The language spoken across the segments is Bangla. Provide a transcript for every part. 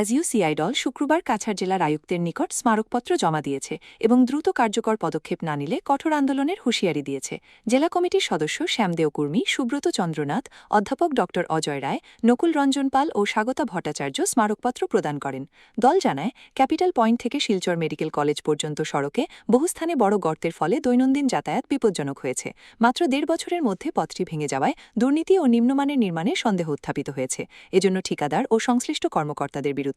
এসইউসিআই দল শুক্রবার কাছাড় জেলার আয়ুক্তের নিকট স্মারকপত্র জমা দিয়েছে এবং দ্রুত কার্যকর পদক্ষেপ না নিলে কঠোর আন্দোলনের হুঁশিয়ারি দিয়েছে। জেলা কমিটির সদস্য শ্যামদেও কুর্মী, সুব্রত চন্দ্রনাথ, অধ্যাপক ড অজয় রায়, নকুল রঞ্জন পাল ও স্বাগতা ভট্টাচার্য স্মারকপত্র প্রদান করেন। দল জানায়, ক্যাপিটাল পয়েন্ট থেকে শিলচর মেডিকেল কলেজ পর্যন্ত সড়কে বহু স্থানে বড় গর্তের ফলে দৈনন্দিন যাতায়াত বিপজ্জনক হয়েছে। মাত্র ১.৫ বছরের মধ্যে পথটি ভেঙে যাওয়ায় দুর্নীতি ও নিম্নমানের নির্মাণে সন্দেহ উত্থাপিত হয়েছে। এজন্য ঠিকাদার ও সংশ্লিষ্ট কর্মকর্তাদের বিরুদ্ধে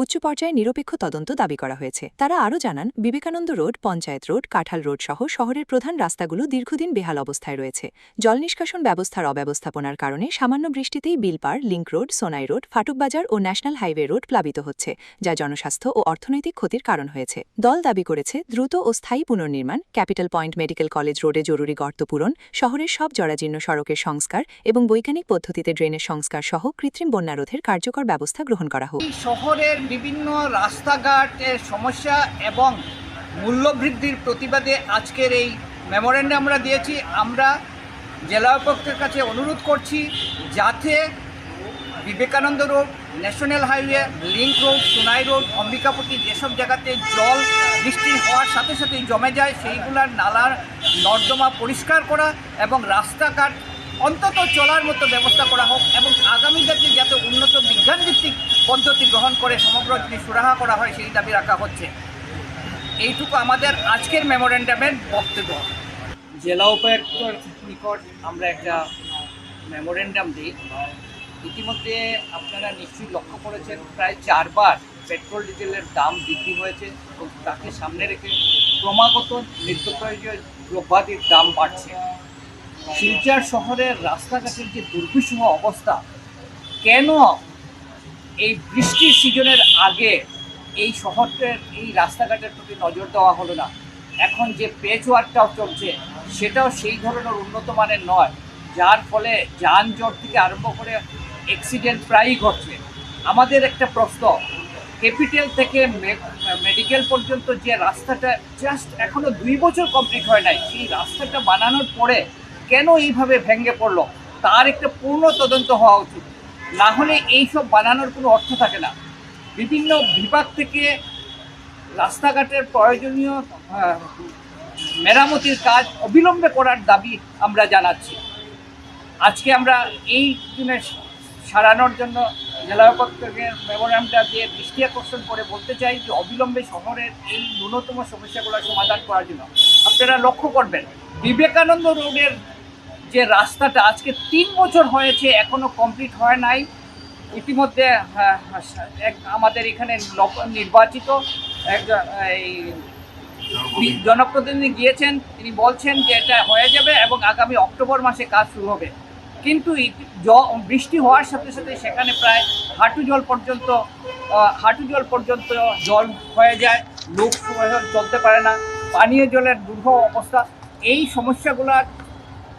উচ্চ পর্যায়ে নিরপেক্ষ তদন্ত দাবি করা হয়েছে। তারা আরও জানান, বিবেকানন্দ রোড, পঞ্চায়েত রোড, কাঁঠাল রোড সহ শহরের প্রধান রাস্তাগুলো দীর্ঘদিন বেহাল অবস্থায় রয়েছে। জল নিষ্কাশন ব্যবস্থার অব্যবস্থাপনার কারণে সামান্য বৃষ্টিতেই বিলপাড়, লিংক রোড, সোনাই রোড, ফাটুকবাজার ও ন্যাশনাল হাইওয়ে রোড প্লাবিত হচ্ছে, যা জনস্বাস্থ্য ও অর্থনৈতিক ক্ষতির কারণ হয়েছে। দল দাবি করেছে, দ্রুত ও স্থায়ী পুনর্নির্মাণ, ক্যাপিটাল পয়েন্ট মেডিকেল কলেজ রোডে জরুরি গর্ত পূরণ, শহরের সব জরাজীর্ণ সড়কের সংস্কার এবং বৈজ্ঞানিক পদ্ধতিতে ড্রেনের সংস্কার সহ কৃত্রিম বন্যা রোধের কার্যকর ব্যবস্থা গ্রহণ করা হোক। শহরের বিভিন্ন রাস্তাঘাটের সমস্যা এবং মূল্যবৃদ্ধির প্রতিবাদে আজকের এই মেমোরেন্ডাম আমরা দিয়েছি। আমরা জেলা উপায়ুক্তের কাছে অনুরোধ করছি যাতে Vivekananda road, national highway, link road, Sonai road, Ambikapatti যেসব জায়গাতে জল বৃষ্টি হওয়ার সাথে সাথেই জমে যায় সেইগুলার নালার নর্দমা পরিষ্কার করা এবং রাস্তাঘাট অন্তত চলার মতো ব্যবস্থা করা হোক এবং আগামী দিনে যাতে উন্নত বিজ্ঞানভিত্তিক পদ্ধতি গ্রহণ করে সমগ্র যদি সুরাহা করা হয় সেই দাবি রাখা হচ্ছে। এইটুকু আমাদের আজকের মেমোরেন্ডামের বক্তব্য। জেলা উপায়ুক্তর নিকট আমরা একটা মেমোরেন্ডাম দিই। ইতিমধ্যে আপনারা নিশ্চয়ই লক্ষ্য করেছেন, প্রায় 4 বার পেট্রোল ডিজেলের দাম বৃদ্ধি হয়েছে এবং তাকে সামনে রেখে ক্রমাগত নিত্য প্রয়োজনীয় দ্রব্যাদির দাম বাড়ছে। শিলচর শহরের রাস্তাঘাটের যে দুর্বিষহ অবস্থা, কেন এই বৃষ্টির সিজনের আগে এই শহরটার এই রাস্তাঘাটের প্রতি নজর দেওয়া হলো না? এখন যে পেচ ওয়ার্কটাও চলছে সেটাও সেই ধরনের উন্নত মানের নয়, যার ফলে যানজট থেকে আরম্ভ করে অ্যাক্সিডেন্ট প্রায়ই ঘটছে। আমাদের একটা প্রশ্ন, ক্যাপিটাল থেকে মেডিকেল পর্যন্ত যে রাস্তাটা জাস্ট এখনও 2 বছর কমপ্লিট হয় নাই, সেই রাস্তাটা বানানোর পরে কেন এইভাবে ভেঙে পড়লো তার একটা পূর্ণ তদন্ত হওয়া উচিত। না হলে এইসব বানানোর কোনো অর্থ থাকে না। বিভিন্ন বিভাগ থেকে রাস্তাঘাটের প্রয়োজনীয় মেরামতির কাজ অবিলম্বে করার দাবি আমরা জানাচ্ছি। আজকে আমরা এই দিনে সারানোর জন্য জেলা উপায়ুক্তকে মেমোরেন্ডামটা দিয়ে দৃষ্টি আকর্ষণ করে বলতে চাই যে অবিলম্বে শহরের এই ন্যূনতম সমস্যাগুলো সমাধান করার জন্য আপনারা লক্ষ্য করবেন, বিবেকানন্দ রোডের যে রাস্তাটা আজকে 3 বছর হয়েছে এখনও কমপ্লিট হয় নাই। ইতিমধ্যে আমাদের এখানে নির্বাচিত একজন জনপ্রতিনিধি গিয়েছেন, তিনি বলছেন যে এটা হয়ে যাবে এবং আগামী অক্টোবর মাসে কাজ শুরু হবে। কিন্তু বৃষ্টি হওয়ার সাথে সাথে সেখানে প্রায় হাঁটু জল পর্যন্ত জল হয়ে যায়, লোক চলতে পারে না, পানীয় জলের দুর্ভোগ অবস্থা। এই সমস্যাগুলোর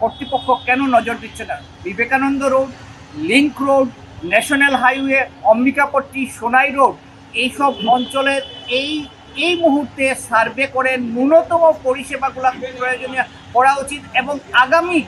কর্তৃপক্ষ কেন নজর দিচ্ছে না? Vivekananda road, link road, national highway, Ambikapatti, Sonai road এইসব অঞ্চলের এই মুহূর্তে সার্ভে করে ন্যূনতম পরিষেবাগুলো প্রয়োজনীয় করা উচিত এবং আগামী